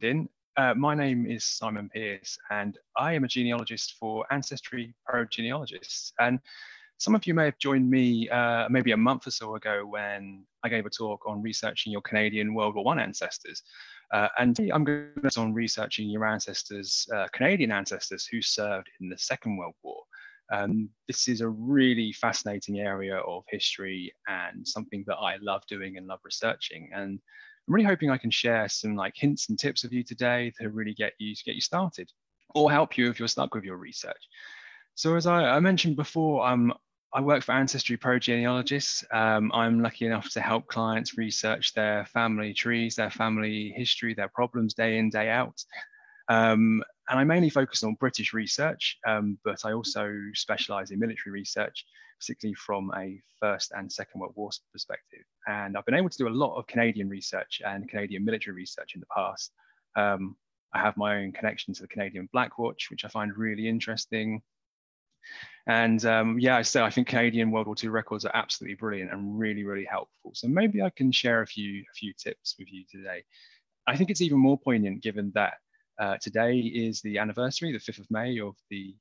in. My name is Simon Pearce, and I am a genealogist for Ancestry ProGenealogists. And some of you may have joined me maybe a month or so ago when I gave a talk on researching your Canadian World War I ancestors. And I'm going to focus on researching your ancestors, Canadian ancestors who served in the Second World War. This is a really fascinating area of history and something that I love doing and love researching. And I'm really hoping I can share some hints and tips with you today to really get you started or help you if you're stuck with your research. So as I mentioned before, I work for Ancestry ProGenealogist. I'm lucky enough to help clients research their family trees, their family history, their problems day in, day out. And I mainly focus on British research, but I also specialize in military research, particularly from a First and Second World War perspective. And I've been able to do a lot of Canadian research and Canadian military research in the past. I have my own connection to the Canadian Black Watch, which I find really interesting. And yeah, so I think Canadian World War II records are absolutely brilliant and really, really helpful. So maybe I can share a few tips with you today. I think it's even more poignant given that today is the anniversary, the 5th of May, of the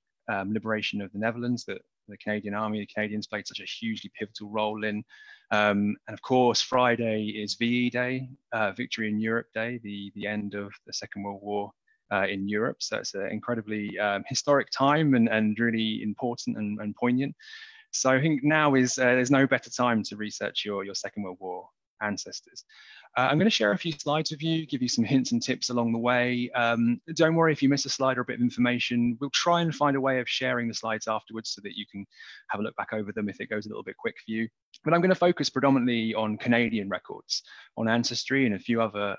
liberation of the Netherlands that the Canadian Army, the Canadians played such a hugely pivotal role in. And of course, Friday is VE Day, Victory in Europe Day, the end of the Second World War in Europe. So it's an incredibly historic time and really important and poignant. So I think now is there's no better time to research your Second World War ancestors. I'm going to share a few slides with you, give you some hints and tips along the way. Don't worry if you miss a slide or a bit of information. We'll try and find a way of sharing the slides afterwards so that you can have a look back over them if it goes a little bit quick for you. But I'm going to focus predominantly on Canadian records, on Ancestry and a few other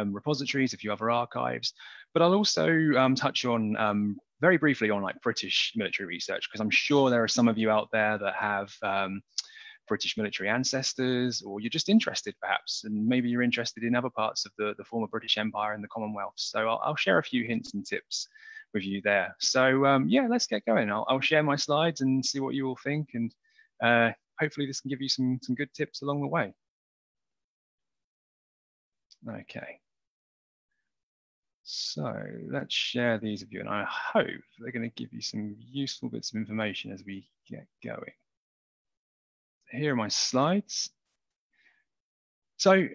repositories, a few other archives. But I'll also touch on very briefly on British military research, because I'm sure there are some of you out there that have British military ancestors, or you're just interested perhaps, and maybe you're interested in other parts of the former British Empire and the Commonwealth. So I'll share a few hints and tips with you there. So yeah, let's get going. I'll share my slides and see what you all think, and hopefully this can give you some good tips along the way. Okay. So let's share these with you, and I hope they're going to give you some useful bits of information as we get going. Here are my slides. So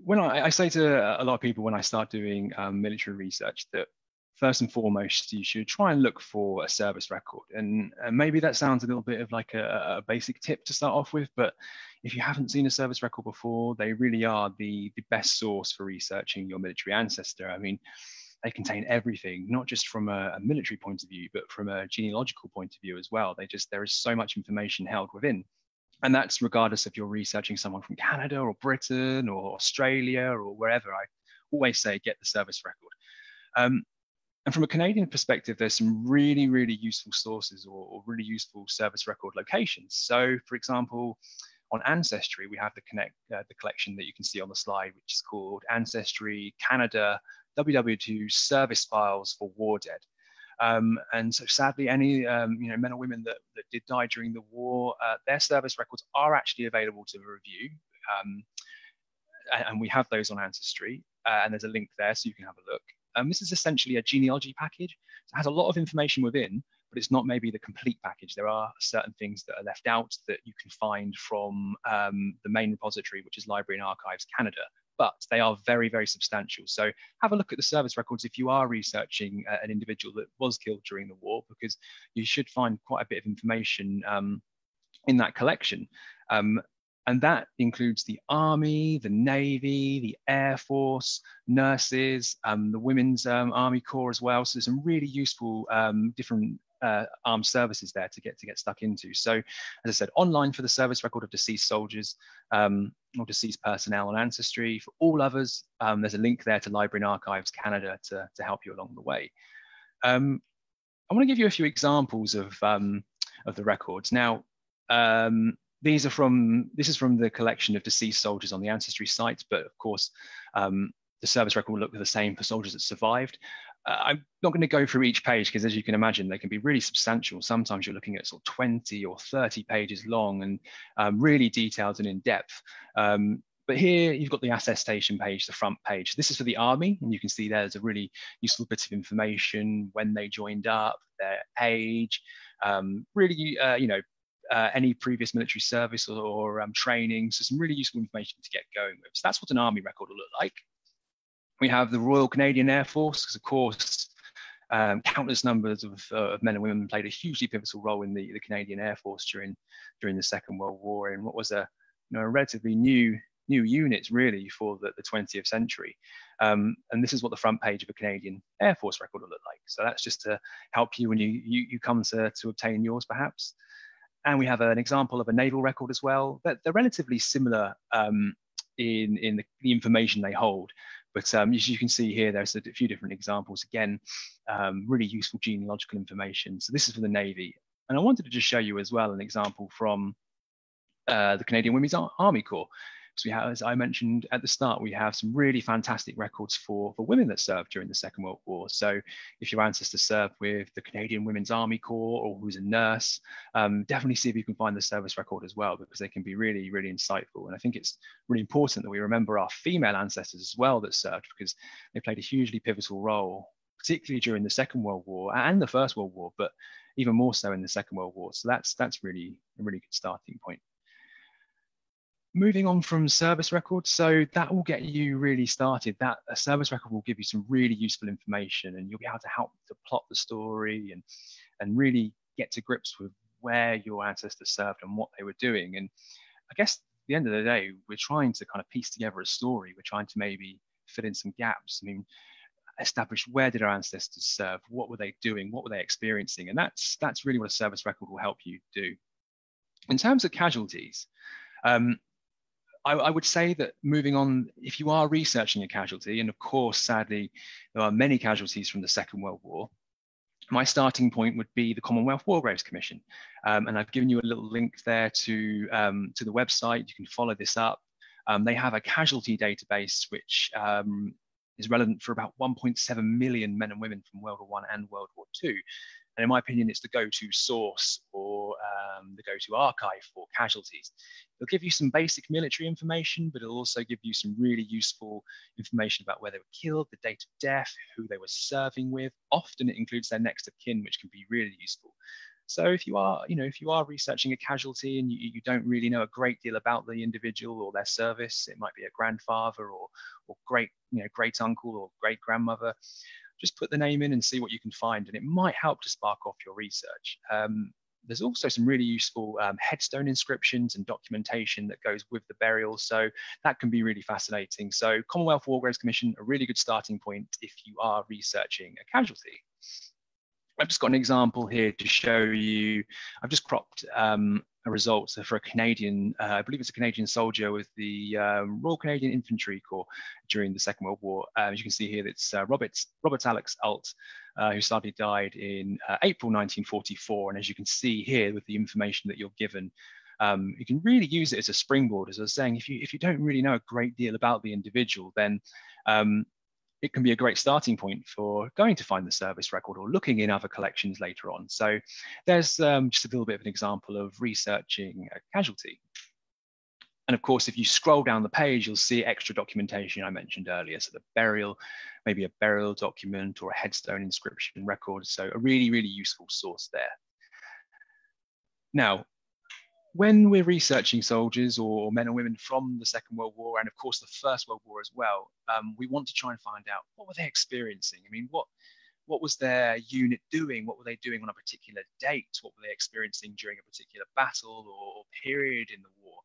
when I say to a lot of people when I start doing military research that first and foremost, you should try and look for a service record. And maybe that sounds a little bit of like a basic tip to start off with, but if you haven't seen a service record before, they really are the best source for researching your military ancestor. I mean, they contain everything, not just from a military point of view, but from a genealogical point of view as well. There is so much information held within. And that's regardless if you're researching someone from Canada or Britain or Australia or wherever. I always say get the service record. And from a Canadian perspective, there's some really, really useful sources or really useful service record locations. So for example, on Ancestry, we have the collection that you can see on the slide, which is called Ancestry Canada WWII Service Files for War Dead. And so sadly, any men or women that did die during the war, their service records are actually available to review. And we have those on Ancestry, and there's a link there so you can have a look. This is essentially a genealogy package. It has a lot of information within, but it's not maybe the complete package. There are certain things that are left out that you can find from the main repository, which is Library and Archives Canada, but they are very, very substantial. So have a look at the service records if you are researching an individual that was killed during the war, because you should find quite a bit of information in that collection. And that includes the Army, the Navy, the Air Force, nurses, the Women's Army Corps as well. So there's some really useful different armed services there to get stuck into. So as I said, online for the service record of deceased soldiers or deceased personnel on Ancestry. For all others, there's a link there to Library and Archives Canada to help you along the way. I want to give you a few examples of the records. Now, this is from the collection of deceased soldiers on the Ancestry site, but of course, the service record will look the same for soldiers that survived. I'm not going to go through each page because, as you can imagine, they can be really substantial. Sometimes you're looking at sort of 20 or 30 pages long and really detailed and in depth. But here you've got the attestation page, the front page. This is for the Army, and you can see there's a really useful bit of information, when they joined up, their age, any previous military service or training. So some really useful information to get going with. So that's what an Army record will look like. We have the Royal Canadian Air Force, because of course, countless numbers of men and women played a hugely pivotal role in the Canadian Air Force during the Second World War, in what was a relatively new unit really for the 20th century. And this is what the front page of a Canadian Air Force record will look like. So that's just to help you when you come to obtain yours, perhaps. And we have an example of a naval record as well. They're relatively similar in the information they hold. But as you can see here, there's a few different examples. Again, really useful genealogical information. So this is for the Navy. And I wanted to just show you as well an example from the Canadian Women's Army Corps. So we have, as I mentioned at the start, we have some really fantastic records for women that served during the Second World War. So if your ancestor served with the Canadian Women's Army Corps, or who's a nurse, definitely see if you can find the service record as well, because they can be really, really insightful. And I think it's really important that we remember our female ancestors as well that served, because they played a hugely pivotal role, particularly during the Second World War and the First World War, but even more so in the Second World War. So that's really a really good starting point. Moving on from service records, so that will get you really started. That a service record will give you some really useful information, and you'll be able to help to plot the story and really get to grips with where your ancestors served and what they were doing. And I guess at the end of the day, we're trying to kind of piece together a story. We're trying to maybe fill in some gaps. I mean, establish where did our ancestors serve, what were they doing, what were they experiencing, and that's really what a service record will help you do. In terms of casualties, I would say that moving on, if you are researching a casualty, and of course, sadly, there are many casualties from the Second World War, my starting point would be the Commonwealth War Graves Commission. And I've given you a little link there to the website. You can follow this up. They have a casualty database, which is relevant for about 1.7 million men and women from World War I and World War II. And in my opinion, it's the go-to source or the go-to archive for casualties. It'll give you some basic military information, but it'll also give you some really useful information about where they were killed, the date of death, who they were serving with. Often it includes their next of kin, which can be really useful. So if you are researching a casualty and you don't really know a great deal about the individual or their service, it might be a grandfather or great uncle or great grandmother, just put the name in and see what you can find, and it might help to spark off your research. There's also some really useful headstone inscriptions and documentation that goes with the burial, so that can be really fascinating. So Commonwealth War Graves Commission, a really good starting point if you are researching a casualty. I've just got an example here to show you. I've just cropped a result for a Canadian, I believe it's a Canadian soldier with the Royal Canadian Infantry Corps during the Second World War. As you can see here, it's Robert Alex Alt, who sadly died in April 1944. And as you can see here with the information that you're given, you can really use it as a springboard. As I was saying, if you don't really know a great deal about the individual, then it can be a great starting point for going to find the service record or looking in other collections later on. So there's just a little bit of an example of researching a casualty. And of course, if you scroll down the page, you'll see extra documentation I mentioned earlier. So the burial, maybe a burial document or a headstone inscription record. So a really, really useful source there. Now, when we're researching soldiers or men and women from the Second World War, and of course the First World War as well, we want to try and find out what were they experiencing. I mean, what was their unit doing? What were they doing on a particular date? What were they experiencing during a particular battle or period in the war?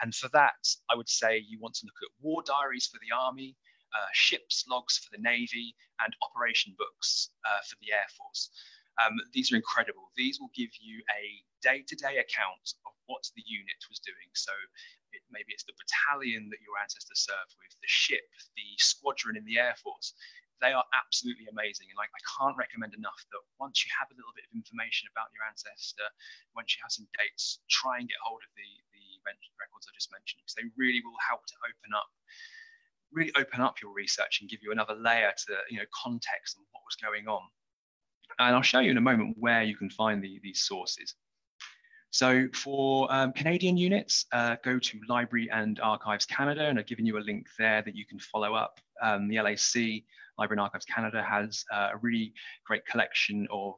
And for that, I would say you want to look at war diaries for the Army, ship's logs for the Navy, and operation books for the Air Force. These are incredible. These will give you a day-to-day account of what the unit was doing. So maybe it's the battalion that your ancestors served with, the ship, the squadron in the Air Force. They are absolutely amazing. And I can't recommend enough that once you have a little bit of information about your ancestor, once you have some dates, try and get hold of the records I just mentioned, because they really will help to really open up your research and give you another layer to context on what was going on. And I'll show you in a moment where you can find these sources. So for Canadian units, go to Library and Archives Canada, and I've given you a link there that you can follow up. The LAC, Library and Archives Canada, has a really great collection of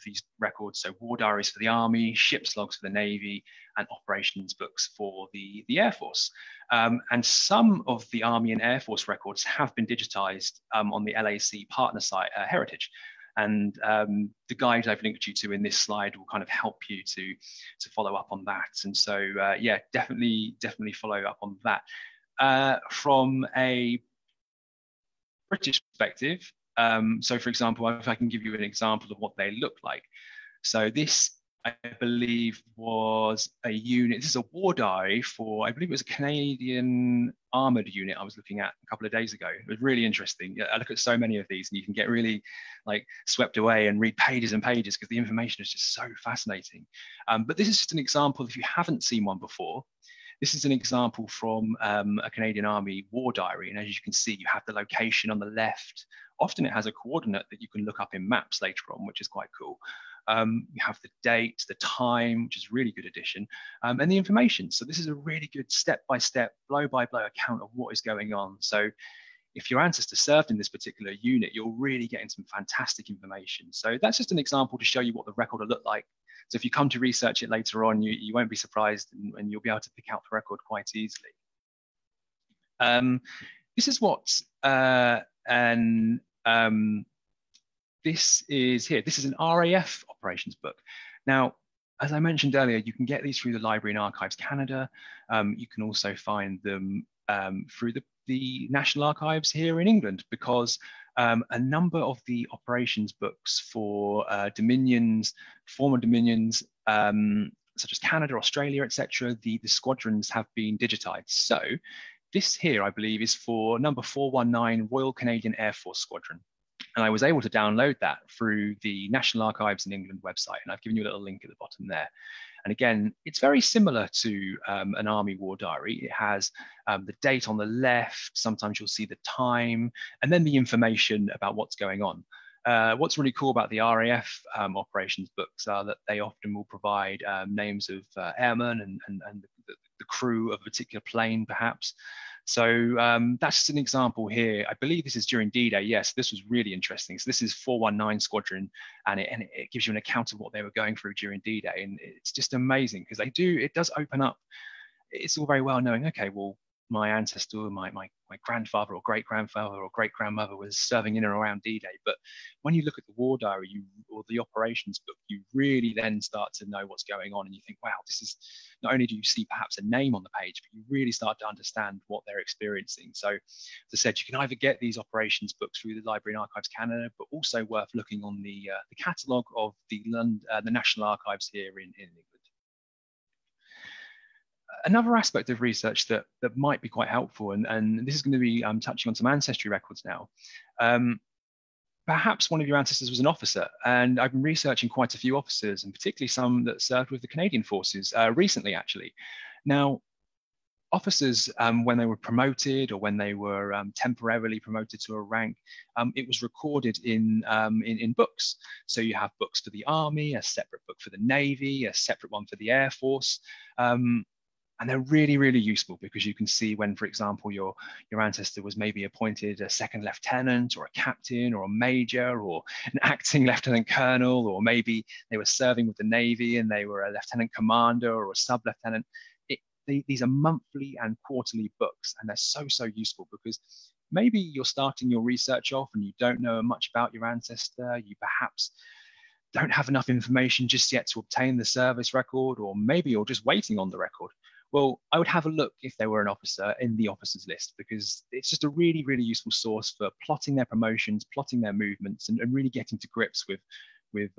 these records. So war diaries for the Army, ship's logs for the Navy, and operations books for the Air Force. And some of the Army and Air Force records have been digitized on the LAC partner site, Heritage. And the guide I've linked you to in this slide will kind of help you to follow up on that. And so, yeah, definitely follow up on that. From a British perspective, so for example, if I can give you an example of what they look like. So this, I believe, was a unit. This is a war diary for, I believe it was a Canadian armored unit I was looking at a couple of days ago. It was really interesting. I look at so many of these and you can get really like swept away and read pages and pages because the information is just so fascinating. But this is just an example if you haven't seen one before. This is an example from a Canadian Army war diary. And as you can see, you have the location on the left. Often it has a coordinate that you can look up in maps later on, which is quite cool. You have the date, the time, which is a really good addition, and the information. So this is a really good step-by-step, blow-by-blow account of what is going on. So if your ancestor served in this particular unit, you're really getting some fantastic information. So that's just an example to show you what the record will look like. So if you come to research it later on, you won't be surprised and you'll be able to pick out the record quite easily. This is what this is here. This is an RAF operations book. Now, as I mentioned earlier, you can get these through the Library and Archives Canada. You can also find them through the National Archives here in England, because a number of the operations books for dominions, former dominions, such as Canada, Australia, etc., the squadrons have been digitized. So this here, I believe, is for number 419 Royal Canadian Air Force Squadron. And I was able to download that through the National Archives in England website. And I've given you a little link at the bottom there. And again, it's very similar to an Army war diary. It has the date on the left. Sometimes you'll see the time, and then the information about what's going on. What's really cool about the RAF operations books are that they often will provide names of airmen and the crew of a particular plane, perhaps. So that's just an example here. I believe this is during D-Day. Yes, this was really interesting. So this is 419 Squadron, and it gives you an account of what they were going through during D-Day. And it's just amazing because it does open up. It's all very well knowing, okay, well, my ancestor, my grandfather or great-grandfather or great-grandmother was serving in and around D-Day. But when you look at the war diary or the operations book, you really then start to know what's going on. And you think, wow, this is, not only do you see perhaps a name on the page, but you really start to understand what they're experiencing. So as I said, you can either get these operations books through the Library and Archives Canada, but also worth looking on the catalogue of the National Archives here in England. Another aspect of research that might be quite helpful, and this is going to be touching on some ancestry records now. Perhaps one of your ancestors was an officer, and I've been researching quite a few officers, and particularly some that served with the Canadian Forces recently, actually. Now, officers, when they were promoted or when they were temporarily promoted to a rank, it was recorded in books. So you have books for the Army, a separate book for the Navy, a separate one for the Air Force. And they're really, really useful because you can see when, for example, your ancestor was maybe appointed a second lieutenant or a captain or a major or an acting lieutenant colonel, or maybe they were serving with the Navy and they were a lieutenant commander or a sub-lieutenant. These are monthly and quarterly books, and they're so useful because maybe you're starting your research off and you don't know much about your ancestor. You perhaps don't have enough information just yet to obtain the service record, or maybe you're just waiting on the record. Well, I would have a look if they were an officer in the officers list, because it's just a really, really useful source for plotting their promotions, plotting their movements, and really getting to grips with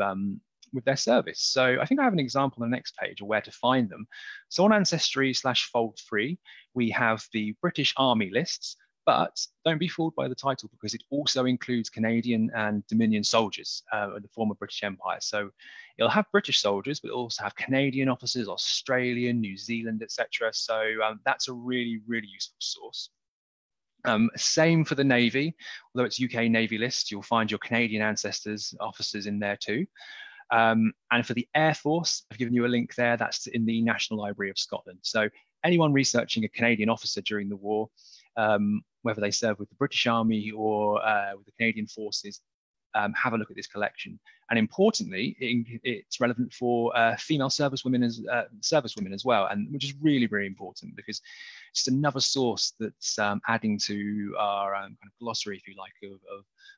their service. So I think I have an example on the next page of where to find them. So on Ancestry/Fold 3, we have the British Army lists, but don't be fooled by the title because it also includes Canadian and Dominion soldiers of the former British Empire. So it'll have British soldiers, but it'll also have Canadian officers, Australian, New Zealand, etc. So that's a really, really useful source. Same for the Navy. Although it's UK Navy list, you'll find your Canadian ancestors, officers in there too. And for the Air Force, I've given you a link there. That's in the National Library of Scotland. So anyone researching a Canadian officer during the war, whether they served with the British Army or with the Canadian Forces, have a look at this collection. And importantly, it's relevant for female servicewomen as well, and which is really, really important because it's just another source that's adding to our kind of glossary, if you like,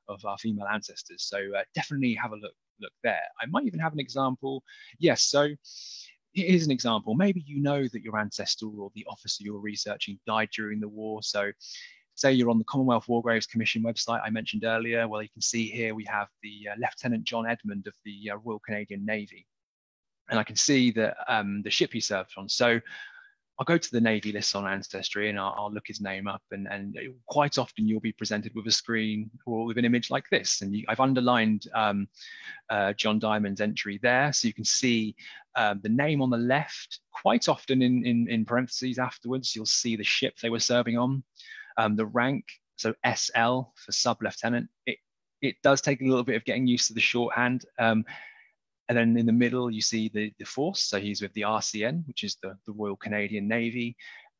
of our female ancestors. So definitely have a look there. I might even have an example. Yes, so here's an example. Maybe you know that your ancestor or the officer you're researching died during the war. So say you're on the Commonwealth War Graves Commission website I mentioned earlier. Well, you can see here we have the Lieutenant John Edmund of the Royal Canadian Navy. And I can see that the ship he served on. So I'll go to the Navy lists on Ancestry and I'll look his name up, and quite often you'll be presented with a screen or with an image like this. And I've underlined John Diamond's entry there, so you can see the name on the left. Quite often in parentheses afterwards, you'll see the ship they were serving on, the rank, so SL for sub-lieutenant. It does take a little bit of getting used to the shorthand. And then in the middle, you see the force. So he's with the RCN, which is the Royal Canadian Navy.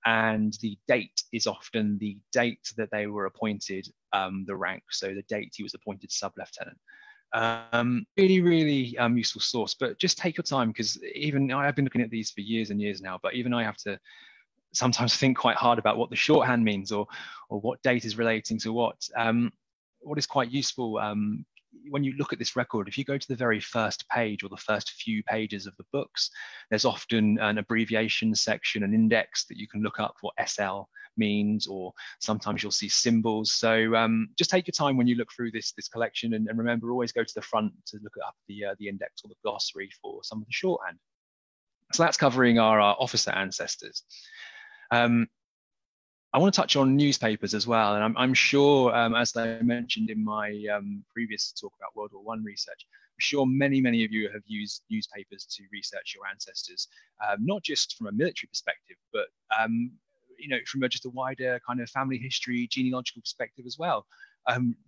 And the date is often the date that they were appointed, the rank. So the date he was appointed sub-lieutenant. Really, really useful source, but just take your time, because even I've been looking at these for years and years now, but even I have to sometimes think quite hard about what the shorthand means or what date is relating to what. What is quite useful, when you look at this record, if you go to the very first page or the first few pages of the books, there's often an abbreviation section, an index that you can look up what SL means, or sometimes you'll see symbols. So just take your time when you look through this collection, and remember, always go to the front to look up the index or the glossary for some of the shorthand. So that's covering our officer ancestors. I want to touch on newspapers as well, and I'm sure, as I mentioned in my previous talk about World War I research, I'm sure many of you have used newspapers to research your ancestors, not just from a military perspective, but you know, from just a wider kind of family history, genealogical perspective as well.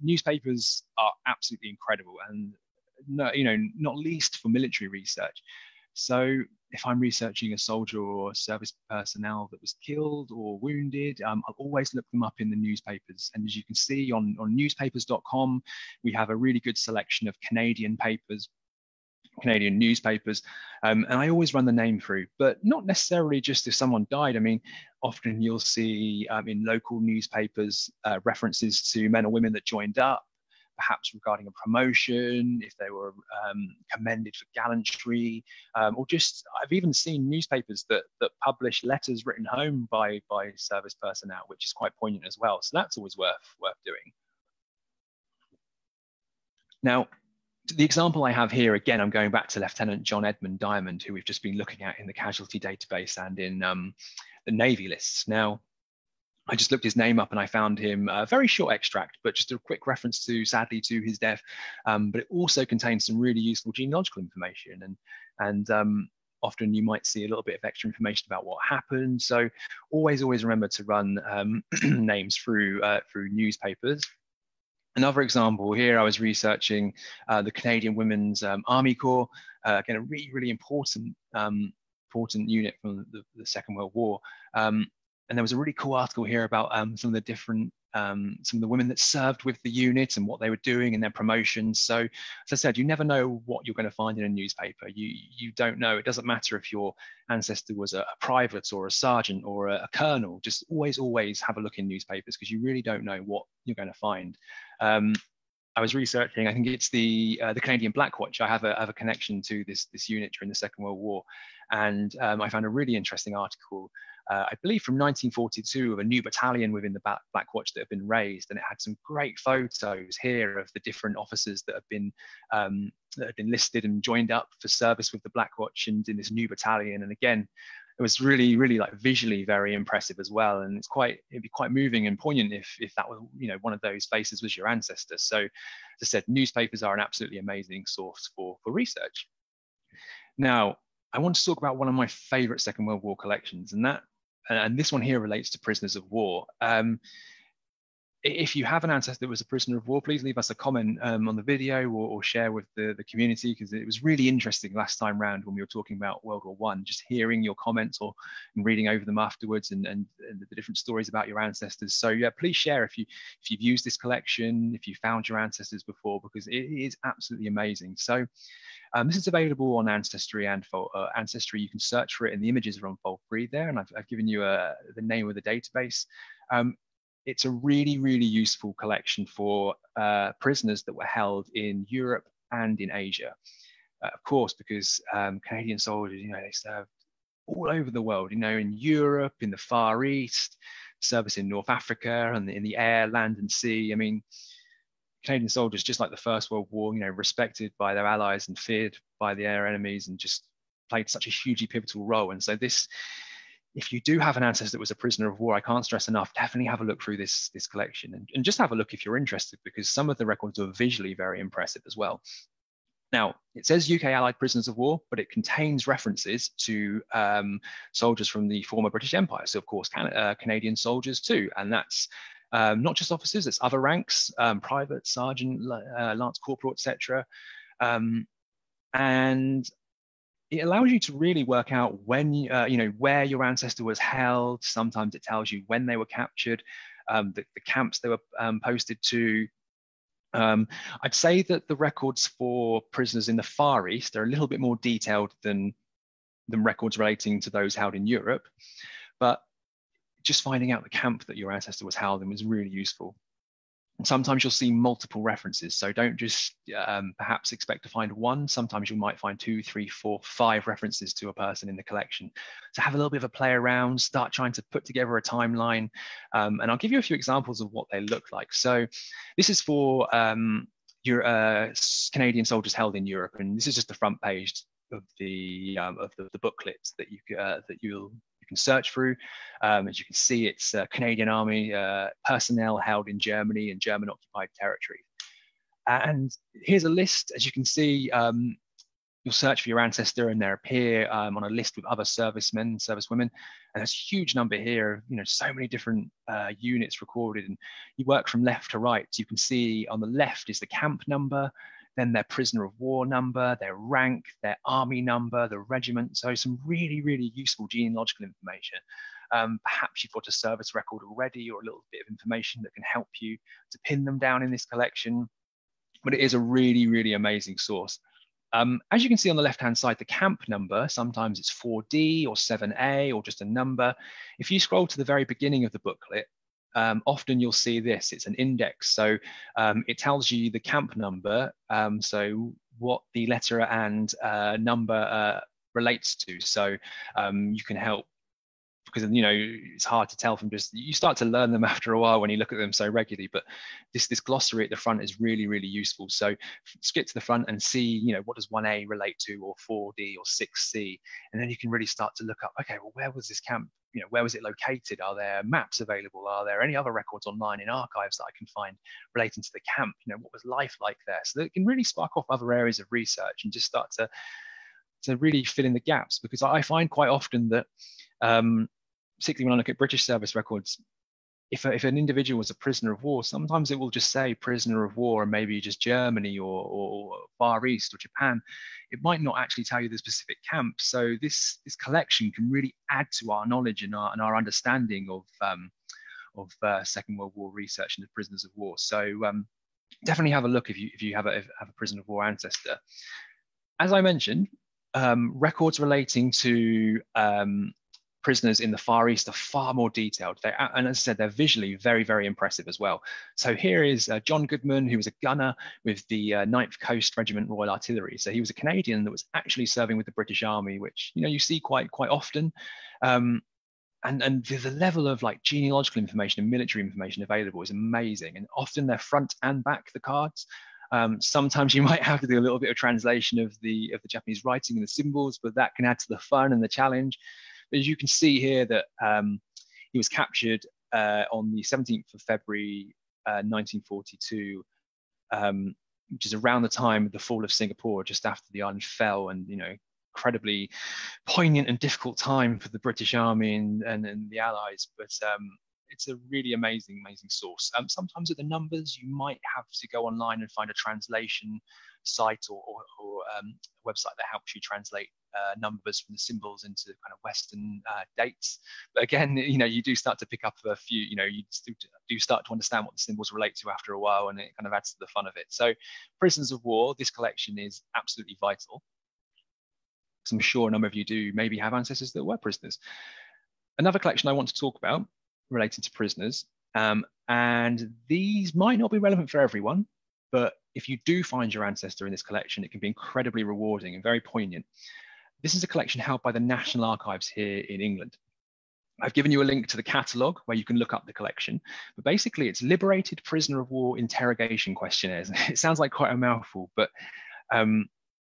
Newspapers are absolutely incredible, and not least for military research. So if I'm researching a soldier or service personnel that was killed or wounded, I'll always look them up in the newspapers. And as you can see on newspapers.com, we have a really good selection of Canadian newspapers. And I always run the name through, but not necessarily just if someone died. I mean, often you'll see in local newspapers references to men or women that joined up, perhaps regarding a promotion, if they were commended for gallantry, or just, I've even seen newspapers that publish letters written home by service personnel, which is quite poignant as well. So that's always worth doing. Now, the example I have here, again, I'm going back to Lieutenant John Edmund Diamond, who we've just been looking at in the casualty database and in the Navy lists. Now, I just looked his name up and I found him a very short extract, but just a quick reference sadly to his death. But it also contains some really useful genealogical information, and often you might see a little bit of extra information about what happened. So always remember to run names through newspapers. Another example here, I was researching the Canadian Women's Army Corps, again, a really important unit from the Second World War. And there was a really cool article here about some of the women that served with the unit and what they were doing and their promotions. So, as I said, you never know what you're going to find in a newspaper. You don't know. It doesn't matter if your ancestor was a private or a sergeant or a colonel. Just always have a look in newspapers, because you really don't know what you're going to find. I was researching, I think it's the Canadian Black Watch. I have a connection to this unit during the Second World War, and I found a really interesting article, I believe from 1942, of a new battalion within the Black Watch that had been raised, and it had some great photos here of the different officers that had been listed and joined up for service with the Black Watch and in this new battalion. And again, it was really like visually very impressive as well, and it'd be quite moving and poignant if that was, you know, one of those faces was your ancestor. So, as I said, newspapers are an absolutely amazing source for research. Now, I want to talk about one of my favorite Second World War collections, and this one here relates to prisoners of war. if you have an ancestor that was a prisoner of war, please leave us a comment on the video, or share with the community, because it was really interesting last time round when we were talking about World War I, just hearing your comments or reading over them afterwards, and the different stories about your ancestors. So yeah, please share if you've used this collection, if you found your ancestors before, because it is absolutely amazing. So this is available on Ancestry and Ancestry. You can search for it, and the images are on fold free there. And I've given you the name of the database. It's a really, really useful collection for prisoners that were held in Europe and in Asia. Of course, because Canadian soldiers, they served all over the world, in Europe, in the Far East, service in North Africa, and in the air, land, and sea. I mean, Canadian soldiers, just like the First World War, respected by their allies and feared by their enemies, and just played such a hugely pivotal role. And so this, if you do have an ancestor that was a prisoner of war, I can't stress enough, definitely have a look through this collection, and just have a look if you're interested, because some of the records are visually very impressive as well. Now, it says UK Allied prisoners of war, but it contains references to soldiers from the former British Empire. So, of course, Canadian soldiers too. And that's not just officers, it's other ranks, private, sergeant, lance corporal, etc. And it allows you to really work out when, where your ancestor was held. Sometimes it tells you when they were captured, the camps they were posted to. I'd say that the records for prisoners in the Far East are a little bit more detailed than records relating to those held in Europe, but just finding out the camp that your ancestor was held in was really useful. And sometimes you'll see multiple references, so don't just perhaps expect to find one. Sometimes you might find 2, 3, 4, 5 references to a person in the collection. So have a little bit of a play around, start trying to put together a timeline, and I'll give you a few examples of what they look like. So this is for your Canadian soldiers held in Europe, and this is just the front page of the booklets that you can search through. As you can see, it's Canadian Army personnel held in Germany and German occupied territories. And here's a list. As you can see, you'll search for your ancestor and they appear on a list with other servicemen, servicewomen. And there's a huge number here, so many different units recorded. And you work from left to right. So you can see on the left is the camp number, then their prisoner of war number, their rank, their army number, the regiment. So some really, really useful genealogical information. Perhaps you've got a service record already, or a little bit of information that can help you to pin them down in this collection. But it is a really, really amazing source. As you can see on the left-hand side, the camp number, sometimes it's 4D or 7A or just a number. If you scroll to the very beginning of the booklet, often you'll see this, it's an index. So it tells you the camp number, so what the letter and number relates to. So you can help, because it's hard to tell from just, you start to learn them after a while when you look at them so regularly, but this glossary at the front is really, really useful. So skip to the front and see, what does 1A relate to, or 4D or 6C, and then you can really start to look up, okay, well, where was this camp? Where was it located? Are there maps available? Are there any other records online in archives that I can find relating to the camp? What was life like there? So that it can really spark off other areas of research and just start to really fill in the gaps, because I find quite often that particularly when I look at British service records, if an individual was a prisoner of war, sometimes it will just say prisoner of war and maybe just Germany or Far East or Japan. It might not actually tell you the specific camp. So this collection can really add to our knowledge and our understanding of Second World War research into prisoners of war. So definitely have a look if you have a prisoner of war ancestor. As I mentioned, records relating to prisoners in the Far East are far more detailed. And as I said, they're visually very, very impressive as well. So here is John Goodman, who was a gunner with the 9th Coast Regiment Royal Artillery. So he was a Canadian that was actually serving with the British Army, which you see quite often. And the level of genealogical information and military information available is amazing. And often they're front and back, the cards. Sometimes you might have to do a little bit of translation of the Japanese writing and the symbols, but that can add to the fun and the challenge. As you can see here that he was captured on the 17th of February 1942, which is around the time of the fall of Singapore, just after the island fell, and incredibly poignant and difficult time for the British Army and the Allies. But it's a really amazing source. Sometimes with the numbers, you might have to go online and find a translation site or a website that helps you translate numbers from the symbols into kind of Western dates. But again, you do start to pick up a few, you do start to understand what the symbols relate to after a while, and it kind of adds to the fun of it. So Prisoners of War, this collection is absolutely vital. So I'm sure a number of you do maybe have ancestors that were prisoners. Another collection I want to talk about related to prisoners, and these might not be relevant for everyone, but if you do find your ancestor in this collection, it can be incredibly rewarding and very poignant. This is a collection held by the National Archives here in England. I've given you a link to the catalogue where you can look up the collection, but basically it's liberated prisoner of war interrogation questionnaires. It sounds like quite a mouthful, but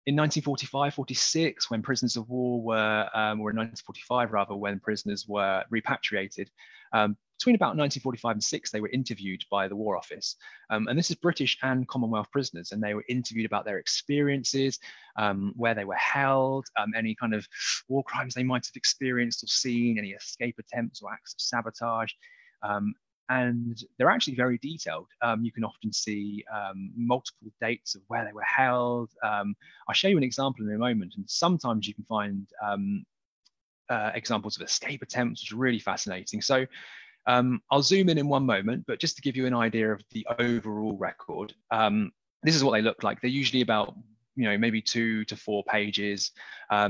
in 1945-46, when prisoners of war were, or in 1945 rather, when prisoners were repatriated, between about 1945 and 6, they were interviewed by the War Office. And this is British and Commonwealth prisoners, and they were interviewed about their experiences, where they were held, any kind of war crimes they might have experienced or seen, any escape attempts or acts of sabotage. And they're actually very detailed. You can often see multiple dates of where they were held. I'll show you an example in a moment, and sometimes you can find examples of escape attempts, which are really fascinating. So I'll zoom in one moment, but just to give you an idea of the overall record, this is what they look like. They're usually about, maybe 2 to 4 pages.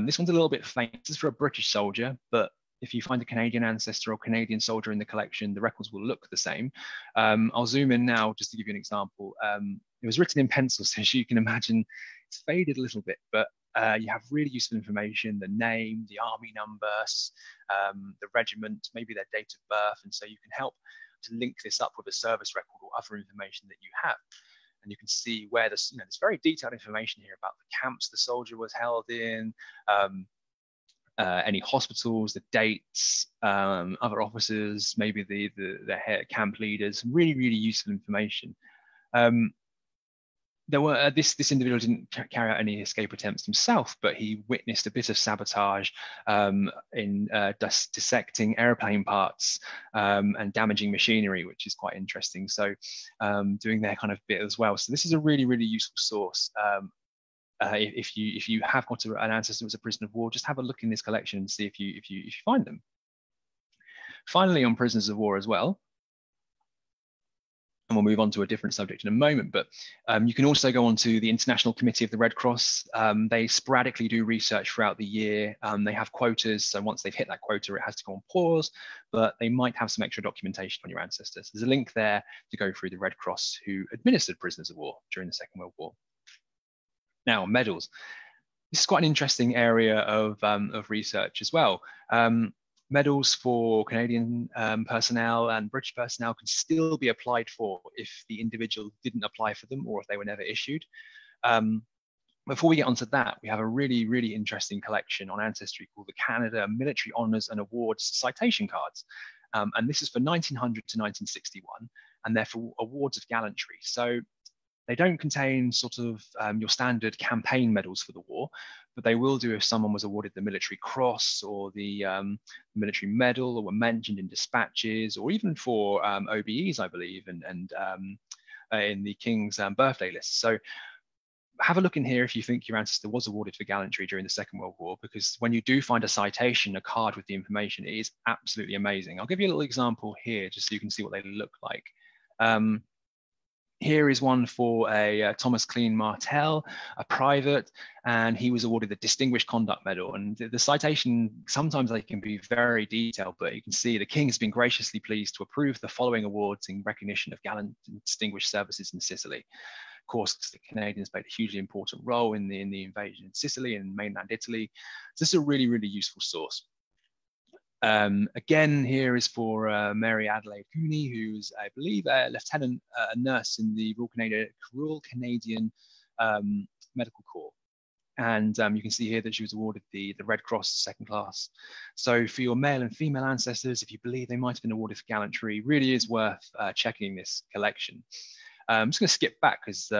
This one's a little bit faint. This is for a British soldier, but if you find a Canadian ancestor or Canadian soldier in the collection, the records will look the same. I'll zoom in now just to give you an example. It was written in pencil, so as you can imagine, it's faded a little bit, but you have really useful information, the name, the army numbers, the regiment, maybe their date of birth. And so you can help to link this up with a service record or other information that you have. And you can see where there's very detailed information here about the camps the soldier was held in, any hospitals, the dates, other officers, maybe the camp leaders, really, really useful information. There were this individual didn't carry out any escape attempts himself, but he witnessed a bit of sabotage in dissecting airplane parts and damaging machinery, which is quite interesting. So doing their kind of bit as well. So this is a really, really useful source. If you have got an ancestor who was a prisoner of war, just have a look in this collection and see if you find them. Finally, on prisoners of war as well, and we'll move on to a different subject in a moment, but you can also go on to the International Committee of the Red Cross. They sporadically do research throughout the year. They have quotas, so once they've hit that quota, it has to go on pause, but they might have some extra documentation on your ancestors. There's a link there to go through the Red Cross who administered prisoners of war during the Second World War. Now, medals. This is quite an interesting area of research as well. Medals for Canadian personnel and British personnel can still be applied for if the individual didn't apply for them or if they were never issued. Before we get onto that, we have a really, really interesting collection on ancestry called the Canada Military Honours and Awards Citation Cards. And this is for 1900 to 1961, and they're for awards of gallantry. So they don't contain sort of your standard campaign medals for the war, but they will do if someone was awarded the Military Cross or the Military Medal, or were mentioned in dispatches, or even for OBEs, I believe, and in the King's birthday list. So have a look in here if you think your ancestor was awarded for gallantry during the Second World War, because when you do find a citation, a card with the information, it is absolutely amazing. I'll give you a little example here just so you can see what they look like. Here is one for a Thomas Clean Martel, a private, and he was awarded the Distinguished Conduct Medal. And the citation, sometimes they can be very detailed, but you can see the King has been graciously pleased to approve the following awards in recognition of gallant and distinguished services in Sicily. Of course, the Canadians played a hugely important role in the invasion in Sicily and mainland Italy. So this is a really, really useful source. Again, here is for Mary Adelaide Cooney, who's, I believe, a lieutenant, a nurse in the Royal Canadian Medical Corps. And you can see here that she was awarded the Red Cross second class. So for your male and female ancestors, if you believe they might have been awarded for gallantry, really is worth checking this collection. I'm just going to skip back because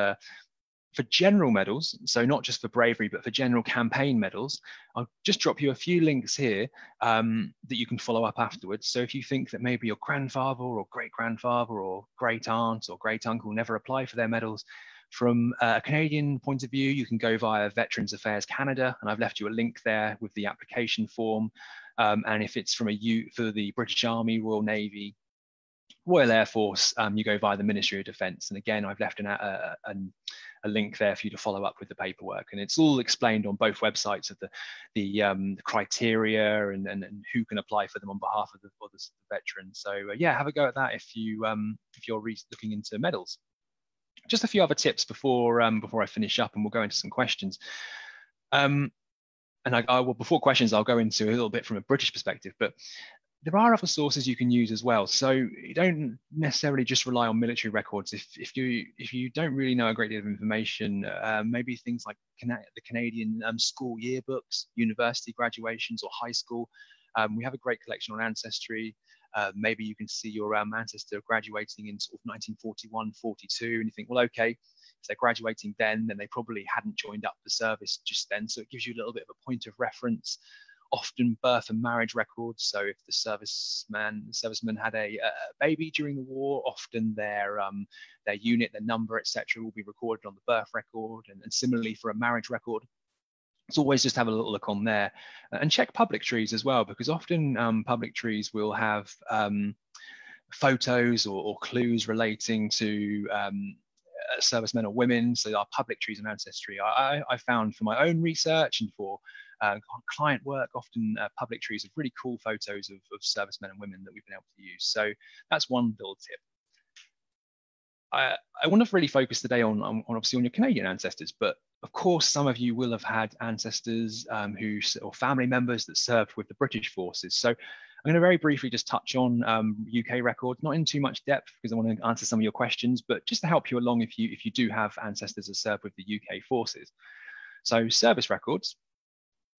For general medals, so not just for bravery, but for general campaign medals, I'll just drop you a few links here that you can follow up afterwards. So if you think that maybe your grandfather or great grandfather or great aunt or great uncle never apply for their medals, from a Canadian point of view, you can go via Veterans Affairs Canada, and I've left you a link there with the application form. And if it's from for the British Army, Royal Navy, Royal Air Force, you go via the Ministry of Defence. And again, I've left a link there for you to follow up with the paperwork. And it's all explained on both websites of the criteria and who can apply for them on behalf of the veterans. So yeah, have a go at that if you're looking into medals. Just a few other tips before I finish up, and we'll go into some questions. Before questions, I'll go into a little bit from a British perspective, but there are other sources you can use as well. So you don't necessarily just rely on military records. If you don't really know a great deal of information, maybe things like the Canadian school yearbooks, university graduations, or high school. We have a great collection on Ancestry. Maybe you can see your ancestor graduating in sort of 1941, 42, and you think, well, okay, if they're graduating then they probably hadn't joined up the service just then. So it gives you a little bit of a point of reference. Often birth and marriage records. So if the serviceman had a baby during the war, often their unit, their number, etc., will be recorded on the birth record. And similarly for a marriage record, it's always just have a little look on there, and check public trees as well, because often public trees will have photos or clues relating to servicemen or women. So our public trees and Ancestry, I found for my own research and for client work, often public trees have really cool photos of servicemen and women that we've been able to use. So that's one little tip. I want to really focus today on obviously on your Canadian ancestors, but of course some of you will have had ancestors or family members that served with the British forces. So I'm going to very briefly just touch on UK records, not in too much depth because I want to answer some of your questions, but just to help you along if you do have ancestors that served with the UK forces. So service records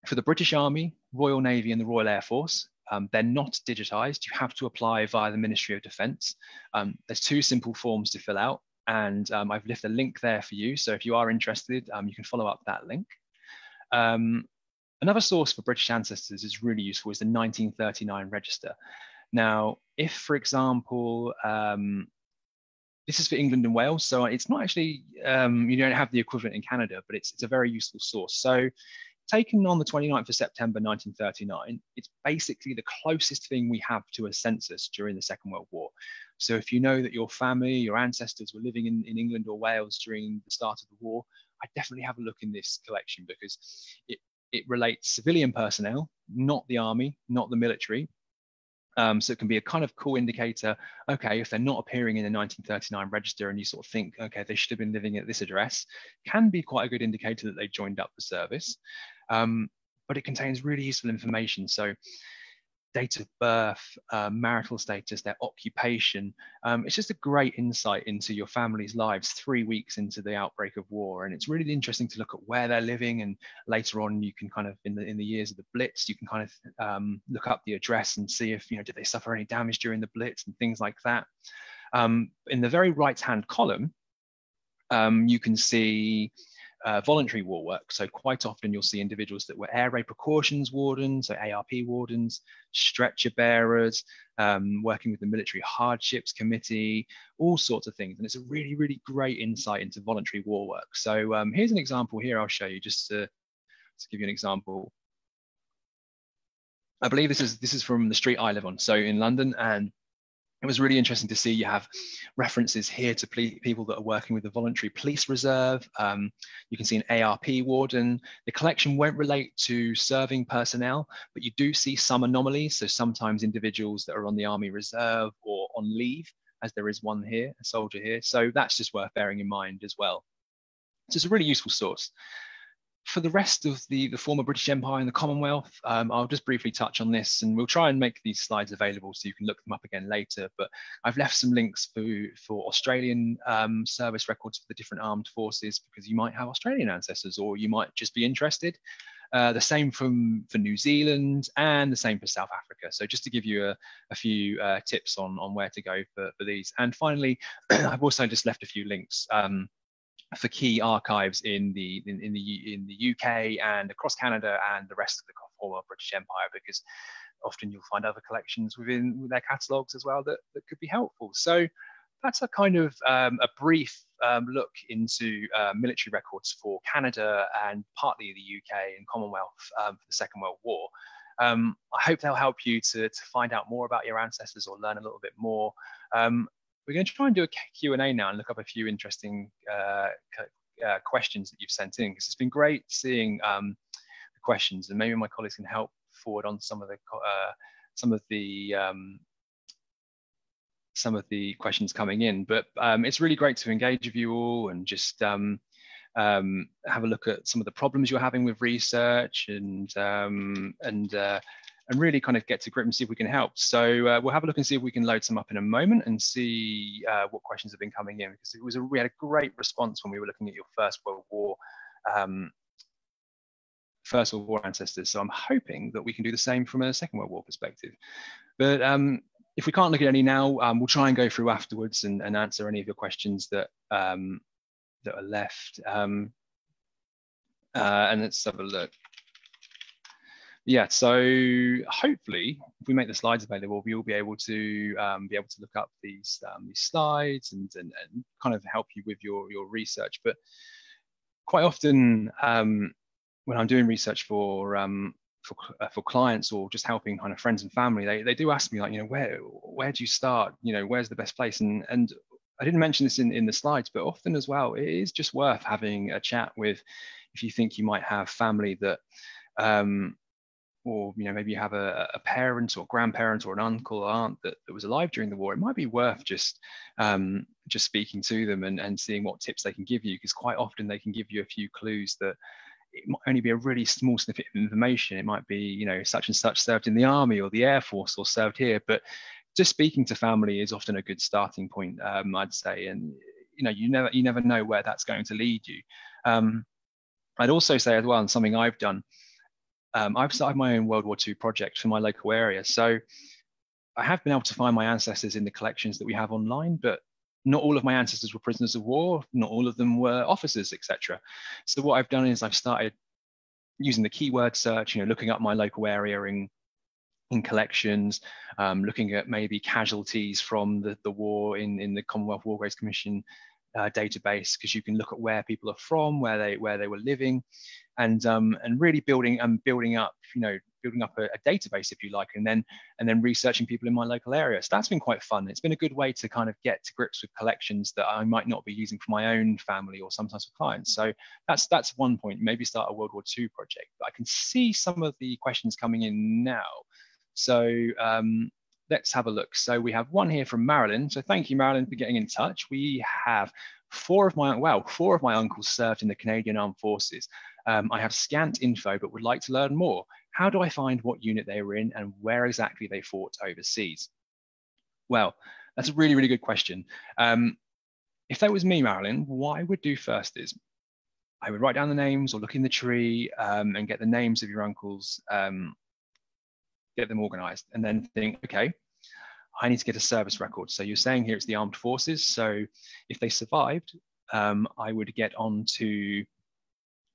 for the British Army, Royal Navy, and the Royal Air Force. They're not digitized. You have to apply via the Ministry of Defence. There's two simple forms to fill out, and I've left a link there for you. So if you are interested, you can follow up that link. Another source for British ancestors is really useful is the 1939 register. Now, if, for example, this is for England and Wales, so it's not actually, you don't have the equivalent in Canada, but it's a very useful source. So taken on the 29th of September 1939, it's basically the closest thing we have to a census during the Second World War. So if you know that your family, your ancestors were living in England or Wales during the start of the war, I definitely have a look in this collection because it relates civilian personnel, not the army, not the military. So it can be a kind of cool indicator. Okay, if they're not appearing in the 1939 register and you sort of think, okay, they should have been living at this address, can be quite a good indicator that they joined up the service. But it contains really useful information. So date of birth, marital status, their occupation. It's just a great insight into your family's lives 3 weeks into the outbreak of war. And it's really interesting to look at where they're living. And later on, you can kind of, in the years of the Blitz, you can kind of look up the address and see if, did they suffer any damage during the Blitz and things like that. In the very right-hand column, you can see voluntary war work. So quite often you'll see individuals that were air raid precautions wardens, so ARP wardens, stretcher bearers, working with the Military Hardships Committee, all sorts of things. And it's a really, really great insight into voluntary war work. So here's an example here I'll show you just to give you an example. I believe this is from the street I live on, so in London, and it was really interesting to see you have references here to people that are working with the Voluntary Police Reserve. You can see an ARP warden. The collection won't relate to serving personnel, but you do see some anomalies. So sometimes individuals that are on the Army Reserve or on leave, as there is one here, a soldier here. So that's just worth bearing in mind as well. So it's a really useful source. For the rest of the former British Empire and the Commonwealth, I'll just briefly touch on this, and we'll try and make these slides available so you can look them up again later. But I've left some links for Australian service records for the different armed forces, because you might have Australian ancestors or you might just be interested. The same for New Zealand, and the same for South Africa. So just to give you a few tips on where to go for these. And finally, I've also just left a few links for key archives in the UK and across Canada and the rest of the former British Empire, because often you'll find other collections within their catalogues as well that could be helpful. So that's a kind of a brief look into military records for Canada and partly the UK and Commonwealth for the Second World War. I hope they'll help you to find out more about your ancestors or learn a little bit more. We're going to try and do a Q&A now and look up a few interesting questions that you've sent in, because it's been great seeing the questions, and maybe my colleagues can help forward on some of the questions coming in. But it's really great to engage with you all and just have a look at some of the problems you're having with research and really kind of get to grip and see if we can help. So we'll have a look and see if we can load some up in a moment and see what questions have been coming in, because we had a great response when we were looking at your First World War ancestors. So I'm hoping that we can do the same from a Second World War perspective. But if we can't look at any now, we'll try and go through afterwards and answer any of your questions that are left. And let's have a look. Yeah, so hopefully, if we make the slides available, we'll be able to look up these slides and kind of help you with your research. But quite often, when I'm doing research for clients or just helping kind of friends and family, they do ask me, like, you know, where do you start? You know, where's the best place? And I didn't mention this in the slides, but often as well, it is just worth having a chat with, if you think you might have family that or, you know, maybe you have a parent or grandparent or an uncle or aunt that was alive during the war. It might be worth just speaking to them and seeing what tips they can give you, because quite often they can give you a few clues that it might only be a really small snippet of information. It might be, you know, such and such served in the army or the Air Force or served here, but just speaking to family is often a good starting point, I'd say. And, you know, you never know where that's going to lead you. I'd also say as well, and something I've done, I've started my own World War II project for my local area. So I have been able to find my ancestors in the collections that we have online, but not all of my ancestors were prisoners of war. Not all of them were officers, etc. So what I've done is I've started using the keyword search, you know, looking up my local area in collections, looking at maybe casualties from the war in the Commonwealth War Graves Commission database, because you can look at where people are from, where they were living, and really building up a database, if you like, and then researching people in my local area. So that's been quite fun. It's been a good way to kind of get to grips with collections that I might not be using for my own family or sometimes for clients. So that's one point. Maybe start a World War II project. But I can see some of the questions coming in now. So let's have a look. So we have one here from Marilyn. So thank you, Marilyn, for getting in touch. We have four of my uncles served in the Canadian Armed Forces. I have scant info, but would like to learn more. How do I find what unit they were in and where exactly they fought overseas? Well, that's a really, really good question. If that was me, Marilyn, what I would do first is I would write down the names or look in the tree and get the names of your uncles, get them organized, and then think, okay, I need to get a service record. So you're saying here it's the armed forces. So if they survived, I would get onto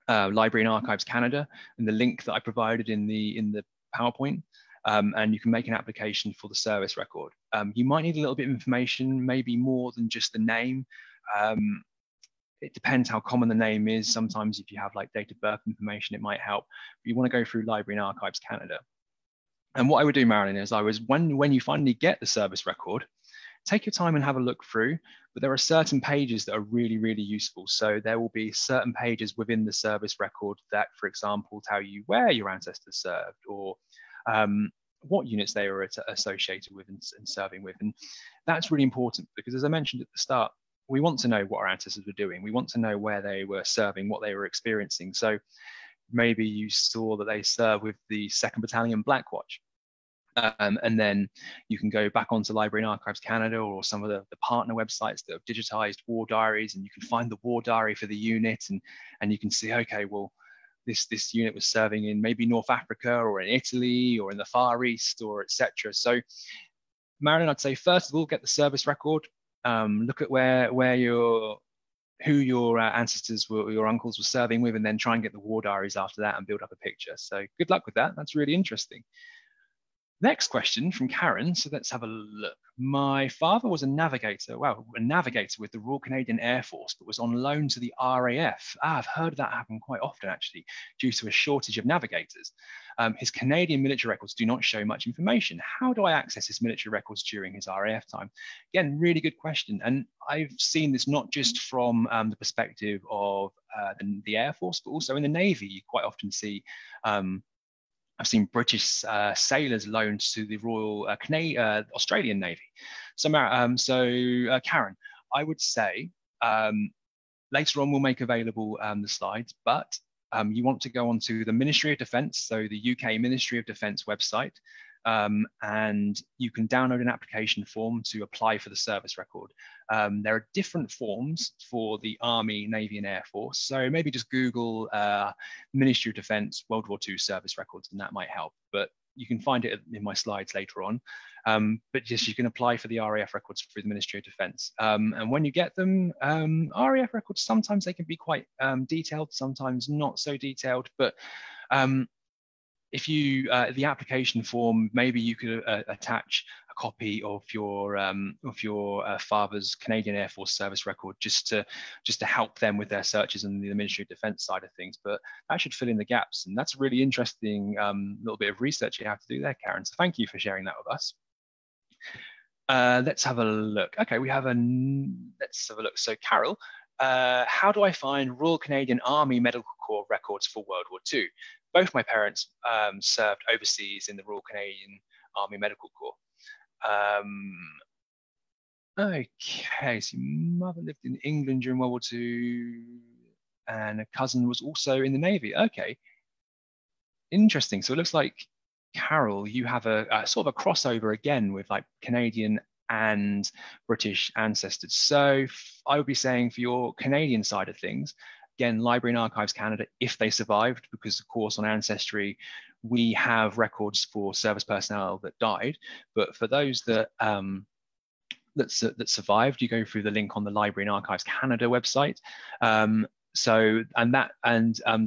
Library and Archives Canada and the link that I provided in the PowerPoint, and you can make an application for the service record. You might need a little bit of information, maybe more than just the name. It depends how common the name is. Sometimes if you have like date of birth information, it might help. But you want to go through Library and Archives Canada. And what I would do, Marilyn, is when you finally get the service record, take your time and have a look through, but there are certain pages that are really, really useful. So there will be certain pages within the service record that, for example, tell you where your ancestors served or what units they were associated with and serving with. And that's really important because, as I mentioned at the start, we want to know what our ancestors were doing. We want to know where they were serving, what they were experiencing. So maybe you saw that they served with the 2nd Battalion Black Watch. And then you can go back onto Library and Archives Canada or some of the partner websites that have digitized war diaries, and you can find the war diary for the unit, and you can see, okay, well, this unit was serving in maybe North Africa or in Italy or in the Far East or etc. So Marilyn, I'd say first of all, get the service record, look at where your who your ancestors were, or your uncles were serving with, and then try and get the war diaries after that and build up a picture. So good luck with that. That's really interesting. Next question from Karen. So let's have a look. My father was a navigator with the Royal Canadian Air Force, but was on loan to the RAF. I've heard that happen quite often, actually, due to a shortage of navigators. His Canadian military records do not show much information. How do I access his military records during his RAF time? Again, really good question. And I've seen this not just from the perspective of the Air Force, but also in the Navy. You quite often see I've seen British sailors loaned to the Royal Australian Navy. So, Karen, I would say later on we'll make available the slides, but you want to go onto the Ministry of Defence, so the UK Ministry of Defence website, and you can download an application form to apply for the service record. There are different forms for the Army, Navy and Air Force. So maybe just Google Ministry of Defence World War II service records, and that might help. But you can find it in my slides later on. But yes, you can apply for the RAF records through the Ministry of Defence. And when you get them, RAF records, sometimes they can be quite detailed, sometimes not so detailed. But if you the application form, maybe you could attach a copy of your father's Canadian Air Force service record just to help them with their searches in the Ministry of Defence side of things. But that should fill in the gaps, and that's a really interesting little bit of research you have to do there, Karen. So thank you for sharing that with us. Let's have a look. Okay, let's have a look. So Carol, how do I find Royal Canadian Army Medical Corps records for World War II? Both my parents served overseas in the Royal Canadian Army Medical Corps. Okay, so your mother lived in England during World War II, and a cousin was also in the Navy. Okay, interesting. So it looks like, Carol, you have a sort of a crossover again with like Canadian and British ancestors. So I would be saying for your Canadian side of things, again, Library and Archives Canada, if they survived, because of course on Ancestry, we have records for service personnel that died. But for those that that survived, you go through the link on the Library and Archives Canada website. The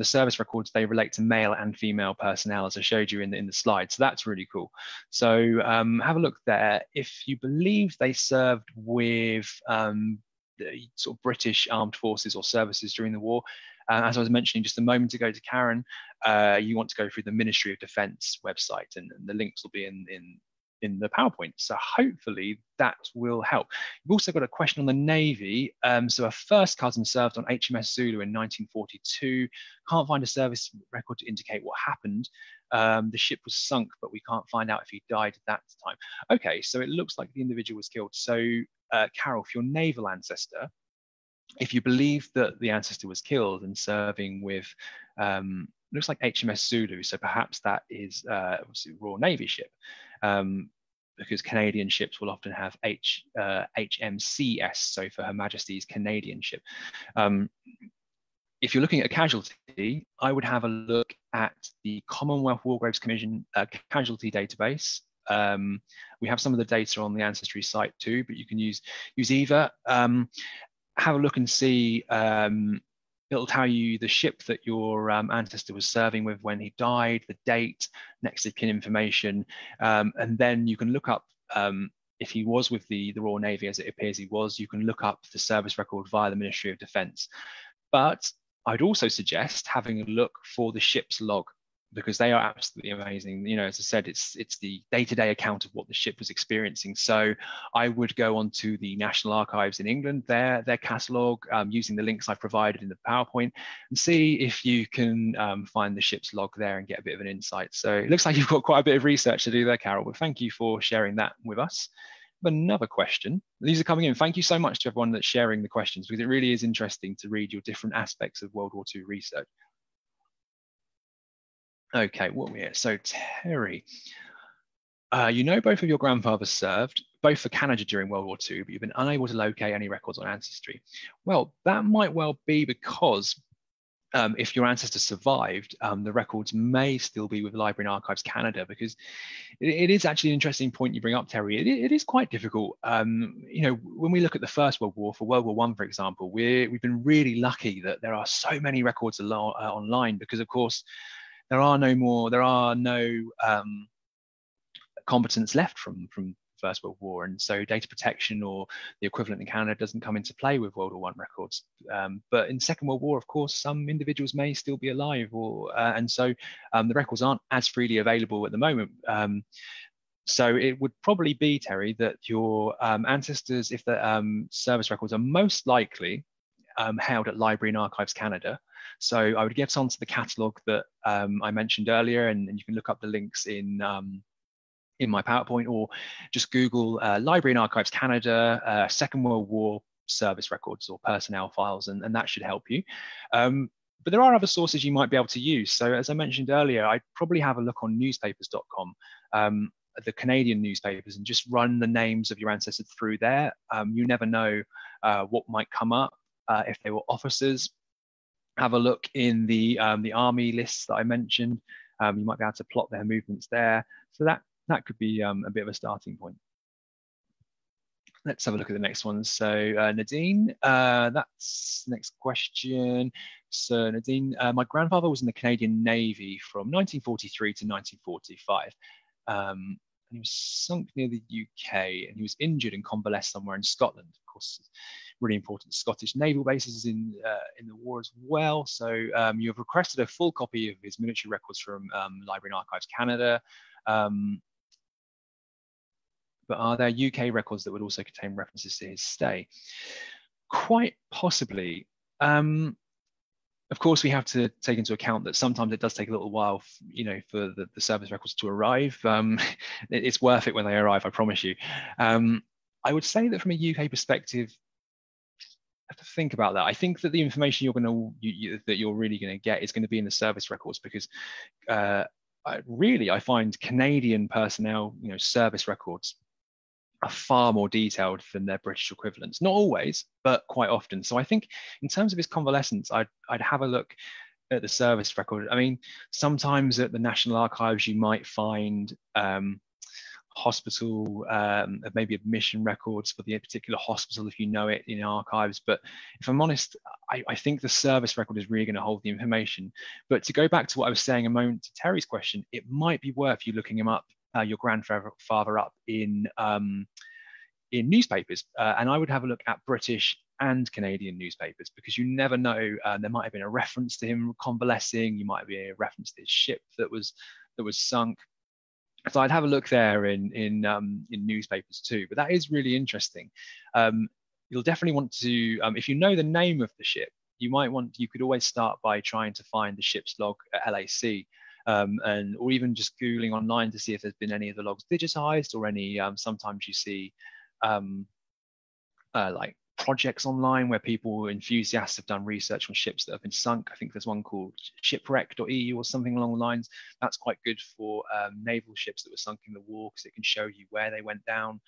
service records, they relate to male and female personnel, as I showed you in the slide. So that's really cool. So have a look there. If you believe they served with the sort of British armed forces or services during the war, as I was mentioning just a moment ago to Karen, you want to go through the Ministry of Defence website, and the links will be in the PowerPoint. So hopefully that will help. We've also got a question on the Navy. So a first cousin served on HMS Zulu in 1942. Can't find a service record to indicate what happened. The ship was sunk, but we can't find out if he died at that time. Okay, so it looks like the individual was killed. So Carol, for your naval ancestor, if you believe that the ancestor was killed and serving with, looks like HMS Zulu, so perhaps that is obviously a Royal Navy ship, because Canadian ships will often have HMCS, so for Her Majesty's Canadian ship. If you're looking at a casualty, I would have a look at the Commonwealth War Graves Commission casualty database. We have some of the data on the Ancestry site too, but you can use either. Have a look and see. It'll tell you the ship that your ancestor was serving with when he died, the date, next of kin information, and then you can look up if he was with the Royal Navy, as it appears he was. You can look up the service record via the Ministry of Defence. But I'd also suggest having a look for the ship's log, because they are absolutely amazing. You know, as I said, it's the day-to-day account of what the ship was experiencing. So I would go onto the National Archives in England, their catalogue, using the links I've provided in the PowerPoint, and see if you can find the ship's log there and get a bit of an insight. So it looks like you've got quite a bit of research to do there, Carol, but thank you for sharing that with us. Another question. These are coming in. Thank you so much to everyone that's sharing the questions, because it really is interesting to read your different aspects of World War II research. Okay, what we here? So Terry, you know both of your grandfathers served, both for Canada during World War II, but you've been unable to locate any records on Ancestry. Well, that might well be because if your ancestor survived, the records may still be with Library and Archives Canada, because it is actually an interesting point you bring up, Terry. It is quite difficult. When we look at the First World War, for World War One, for example, we've been really lucky that there are so many records online, because of course there are no combatants left from First World War, and so data protection or the equivalent in Canada doesn't come into play with World War One records. But in Second World War, of course, some individuals may still be alive, and so the records aren't as freely available at the moment. So it would probably be, Terry, that your ancestors, if the service records, are most likely held at Library and Archives Canada. So I would get onto the catalogue that I mentioned earlier, and you can look up the links in my PowerPoint, or just Google Library and Archives Canada, Second World War service records or personnel files, and that should help you. But there are other sources you might be able to use. So as I mentioned earlier, I'd probably have a look on newspapers.com, the Canadian newspapers, and just run the names of your ancestors through there. You never know what might come up. If they were officers, have a look in the army lists that I mentioned. You might be able to plot their movements there. So that could be a bit of a starting point. Let's have a look at the next one. So Nadine, that's the next question. So Nadine, my grandfather was in the Canadian Navy from 1943 to 1945. And he was sunk near the UK, and he was injured and convalesced somewhere in Scotland. Of course, really important Scottish naval bases in the war as well. So you have requested a full copy of his military records from Library and Archives Canada. But are there UK records that would also contain references to his stay? Quite possibly. Of course, we have to take into account that sometimes it does take a little while, for the service records to arrive. It's worth it when they arrive, I promise you. I would say that from a UK perspective, I have to think about that. I think that the information that you're really going to get is going to be in the service records, because I find Canadian personnel, service records are far more detailed than their British equivalents. Not always, but quite often. So I think in terms of his convalescence, I'd have a look at the service record. I mean, sometimes at the National Archives, you might find hospital, maybe admission records for the particular hospital, if you know it, in archives. But if I'm honest, I think the service record is really going to hold the information. But to go back to what I was saying a moment to Terry's question, it might be worth you looking him up, your grandfather up in newspapers, and I would have a look at British and Canadian newspapers, because you never know. There might have been a reference to him convalescing. You might be a reference to his ship that was sunk. So I'd have a look there in newspapers too. But that is really interesting. You'll definitely want to, if you know the name of the ship, you could always start by trying to find the ship's log at LAC. Or even just Googling online to see if there's been any of the logs digitized, or any, sometimes you see like projects online where enthusiasts have done research on ships that have been sunk. I think there's one called shipwreck.eu or something along the lines. That's quite good for naval ships that were sunk in the war, because it can show you where they went down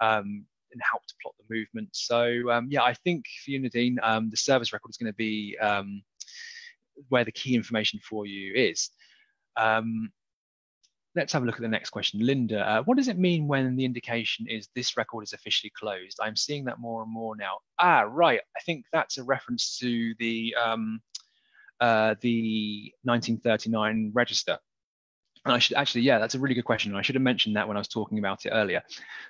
and help to plot the movement. So yeah, I think for you, Nadine, the service record is going to be where the key information for you is. Let's have a look at the next question. Linda, what does it mean when the indication is this record is officially closed? I'm seeing that more and more now. Right. I think that's a reference to the 1939 register. And I should actually, yeah, that's a really good question. I should have mentioned that when I was talking about it earlier.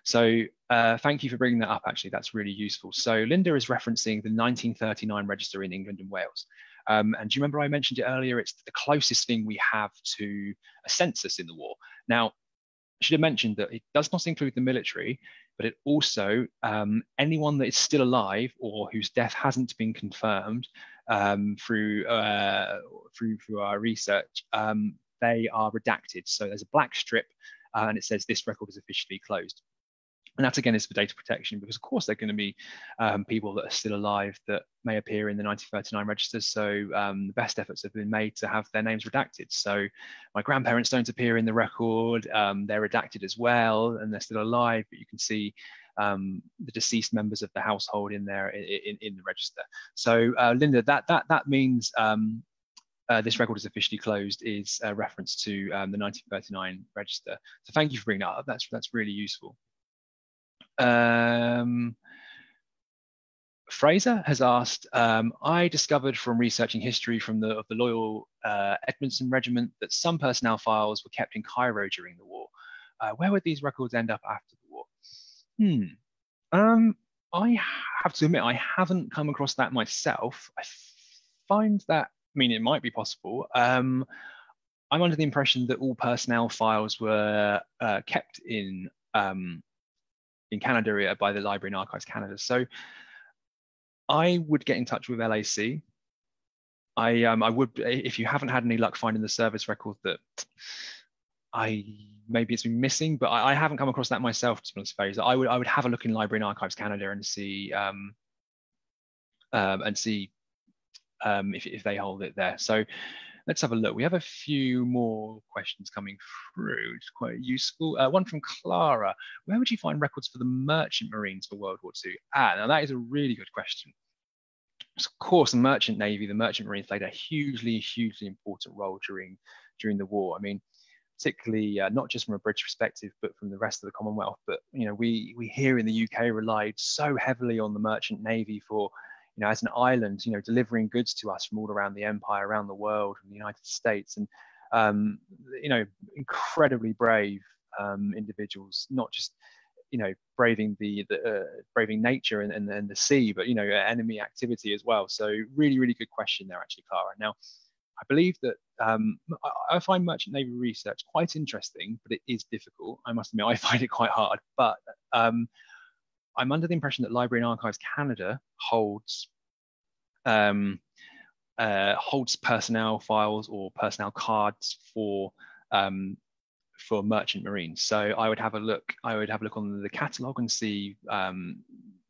So thank you for bringing that up, actually. That's really useful. So Linda is referencing the 1939 register in England and Wales. And do you remember I mentioned it earlier? It's the closest thing we have to a census in the war. Now, I should have mentioned that it does not include the military, but it also, anyone that is still alive or whose death hasn't been confirmed through our research, they are redacted. So there's a black strip and it says this record is officially closed. And that, again, is for data protection, because of course there are going to be people that are still alive that may appear in the 1939 registers. So the best efforts have been made to have their names redacted. So my grandparents don't appear in the record. They're redacted as well, and they're still alive, but you can see the deceased members of the household in there in the register. So Linda, that means this record is officially closed is a reference to the 1939 register. So thank you for bringing that up. That's really useful. Fraser has asked, I discovered from researching history of the Loyal Edmondson Regiment that some personnel files were kept in Cairo during the war. Where would these records end up after the war? I have to admit, I haven't come across that myself. I find that, I mean, it might be possible. I'm under the impression that all personnel files were kept in Canada by the Library and Archives Canada. So I would get in touch with LAC. I would, if you haven't had any luck finding the service record that maybe it's been missing, but I haven't come across that myself, to be honest, Fraser. I would have a look in Library and Archives Canada and see if they hold it there. So let's have a look. We have a few more questions coming through. It's quite useful. One from Clara. Where would you find records for the Merchant Marines for World War II? Now that is a really good question. Of course, the Merchant Navy, the Merchant Marines played a hugely important role during the war. I mean, particularly not just from a British perspective, but from the rest of the Commonwealth. But we here in the UK relied so heavily on the Merchant Navy for, as an island, delivering goods to us from all around the empire, around the world, from the United States, and incredibly brave individuals, not just braving braving nature and the sea, but enemy activity as well. So really good question there, actually, Clara. Now, I believe that I find Merchant Navy research quite interesting, but it is difficult. I must admit, I find it quite hard. But I'm under the impression that Library and Archives Canada holds personnel files or personnel cards for Merchant Marines. So I would have a look. On the catalogue and see.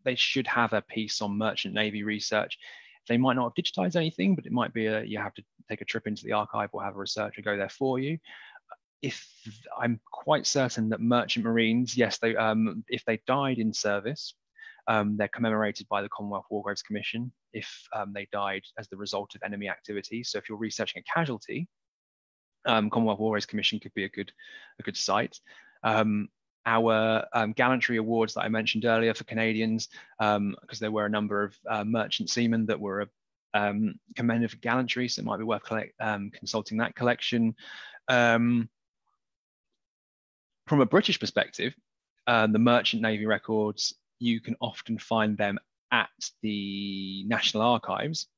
They should have a piece on Merchant Navy research. They might not have digitized anything, but it might be you have to take a trip into the archive or have a researcher go there for you. If I'm quite certain that Merchant Marines, yes, they if they died in service, they're commemorated by the Commonwealth War Graves Commission if they died as the result of enemy activity. So if you're researching a casualty, Commonwealth War Graves Commission could be a good site. Our gallantry awards that I mentioned earlier for Canadians, because there were a number of merchant seamen that were commended for gallantry, so it might be worth consulting that collection. From a British perspective, the Merchant Navy records, you can often find them at the National Archives.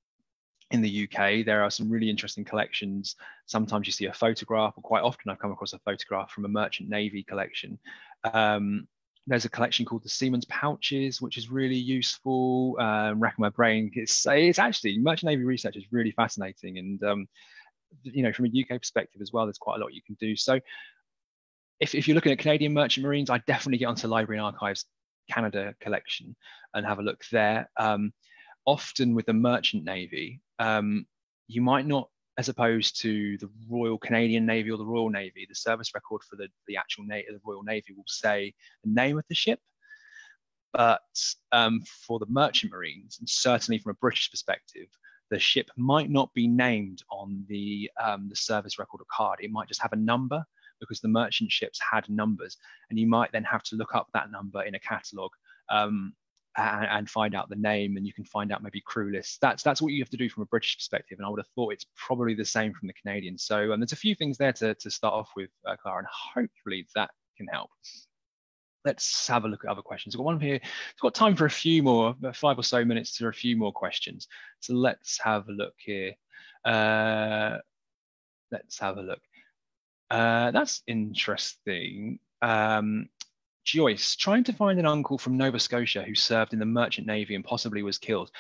In the UK, there are some really interesting collections. Sometimes you see a photograph, or quite often I've come across a photograph from a Merchant Navy collection. There's a collection called the Seaman's Pouches, which is really useful. Racking my brain, it's actually, Merchant Navy research is really fascinating, and from a UK perspective as well, there's quite a lot you can do. So if you're looking at Canadian Merchant Marines, I'd definitely get onto Library and Archives Canada collection and have a look there. Often with the Merchant Navy, you might not, as opposed to the Royal Canadian Navy or the Royal Navy, the service record for the actual the Royal Navy will say the name of the ship. But for the Merchant Marines, and certainly from a British perspective, the ship might not be named on the service record or card. It might just have a number, because the merchant ships had numbers, and you might then have to look up that number in a catalogue and find out the name, and you can find out maybe crew lists. That's what you have to do from a British perspective, and I would have thought it's probably the same from the Canadian. So there's a few things there to start off with, Clara, and hopefully that can help. Let's have a look at other questions. I've got one here. I've got time for a few more, 5 or so minutes for a few more questions. So let's have a look here. Let's have a look. That's interesting. Joyce, trying to find an uncle from Nova Scotia who served in the Merchant Navy and possibly was killed.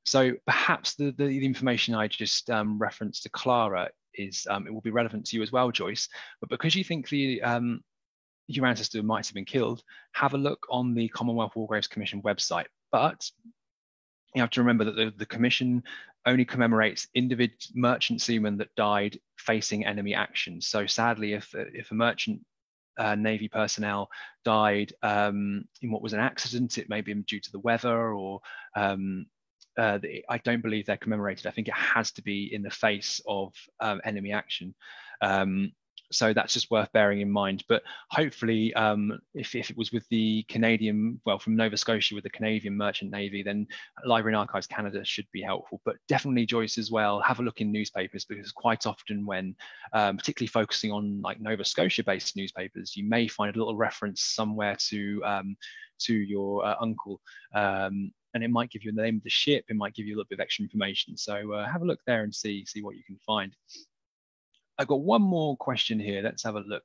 So perhaps the information I just referenced to Clara is, it will be relevant to you as well, Joyce. But because you think your ancestor might have been killed, have a look on the Commonwealth War Graves Commission website. But you have to remember that the commission only commemorates individual merchant seamen that died facing enemy action. So sadly, if a merchant Navy personnel died in what was an accident, it may be due to the weather or I don't believe they're commemorated. I think it has to be in the face of enemy action. So that's just worth bearing in mind. But hopefully, if it was with the Canadian, well, from Nova Scotia with the Canadian Merchant Navy, then Library and Archives Canada should be helpful. But definitely, Joyce, as well, have a look in newspapers, because quite often when, particularly focusing on like Nova Scotia-based newspapers, you may find a little reference somewhere to your uncle. And it might give you the name of the ship. It might give you a little bit of extra information. So have a look there and see what you can find. I've got one more question here. Let's have a look.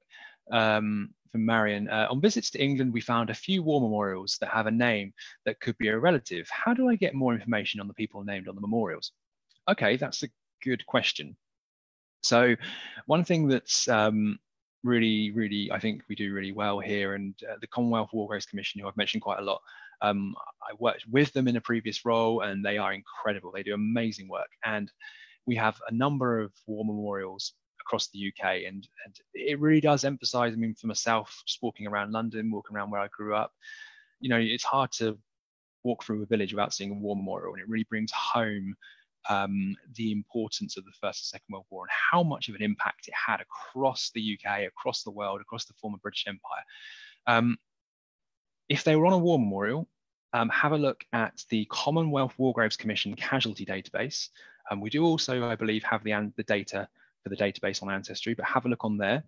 From Marion. On visits to England, we found a few war memorials that have a name that could be a relative. How do I get more information on the people named on the memorials? Okay, that's a good question. So one thing that's really, I think we do really well here, and the Commonwealth War Graves Commission, who I've mentioned quite a lot, I worked with them in a previous role, and they are incredible. They do amazing work. And we have a number of war memorials across the UK, and it really does emphasize, I mean, for myself, just walking around London, walking around where I grew up, you know, it's hard to walk through a village without seeing a war memorial, and it really brings home the importance of the First and Second World War and how much of an impact it had across the UK, across the world, across the former British Empire. If they were on a war memorial, have a look at the Commonwealth War Graves Commission Casualty database. We do also, I believe, have the data for the database on Ancestry, but have a look on there.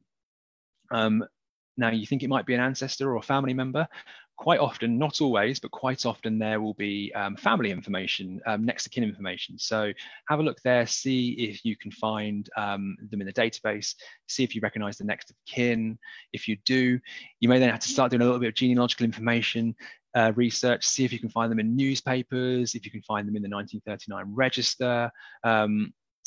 Now, you think it might be an ancestor or a family member. Quite often, not always, but quite often there will be family information, next of kin information. So have a look there, see if you can find them in the database, see if you recognize the next of kin. If you do, you may then have to start doing a little bit of genealogical information research, see if you can find them in newspapers, if you can find them in the 1939 register.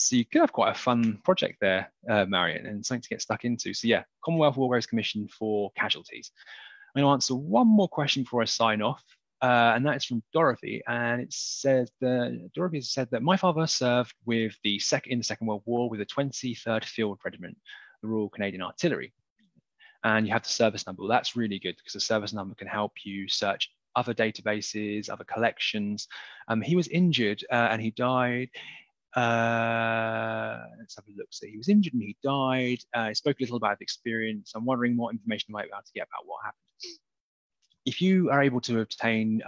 So you could have quite a fun project there, Marion, and something to get stuck into. So yeah, Commonwealth War Graves Commission for casualties. I'm going to answer one more question before I sign off, and that is from Dorothy. And it says that Dorothy said that my father served with in the Second World War with the 23rd Field Regiment, the Royal Canadian Artillery. And you have the service number. Well, that's really good, because the service number can help you search other databases, other collections. He was injured and he died. Let's have a look. So he was injured and he died. He spoke a little about the experience. I'm wondering what information you might be able to get about what happened. If you are able to obtain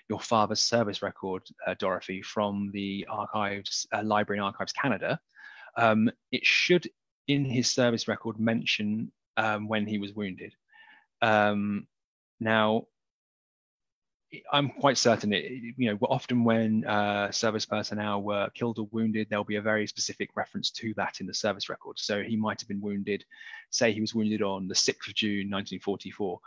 your father's service record, Dorothy, from the archives, Library and Archives Canada, it should, in his service record, mention when he was wounded. Now, I'm quite certain often when service personnel were killed or wounded, there'll be a very specific reference to that in the service record. So he might have been wounded, say he was wounded on the 6th of June, 1944.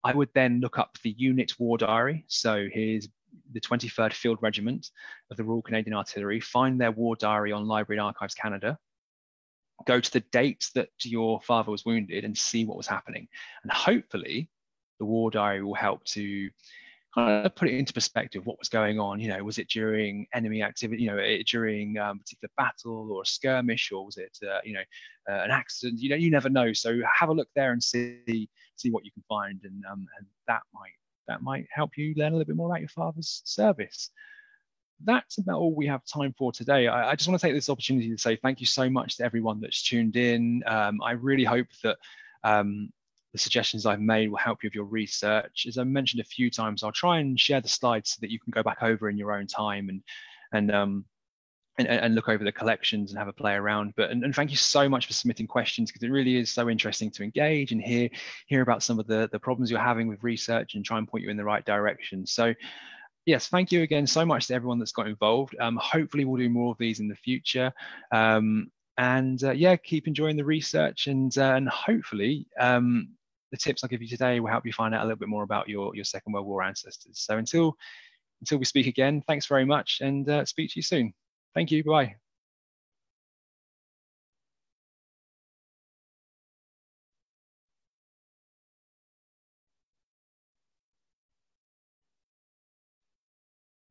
I would then look up the unit war diary. So here's the 23rd Field Regiment of the Royal Canadian Artillery, find their war diary on Library and Archives Canada, go to the date that your father was wounded and see what was happening. And hopefully the war diary will help to kind of put it into perspective, what was going on. You know, was it during enemy activity, during a particular battle or a skirmish, or was it, an accident? You never know. So have a look there and see what you can find, and that might help you learn a little bit more about your father's service. That's about all we have time for today. I just want to take this opportunity to say thank you so much to everyone that's tuned in. I really hope that the suggestions I've made will help you with your research. As I mentioned a few times, I'll try and share the slides so that you can go back over in your own time and look over the collections and have a play around. And thank you so much for submitting questions, because it really is so interesting to engage and hear about some of the problems you're having with research and try and point you in the right direction. So yes, thank you again so much to everyone that's got involved. Hopefully we'll do more of these in the future. Yeah, keep enjoying the research, and hopefully the tips I'll give you today will help you find out a little bit more about your Second World War ancestors. So until we speak again, thanks very much, and speak to you soon. Thank you. Bye.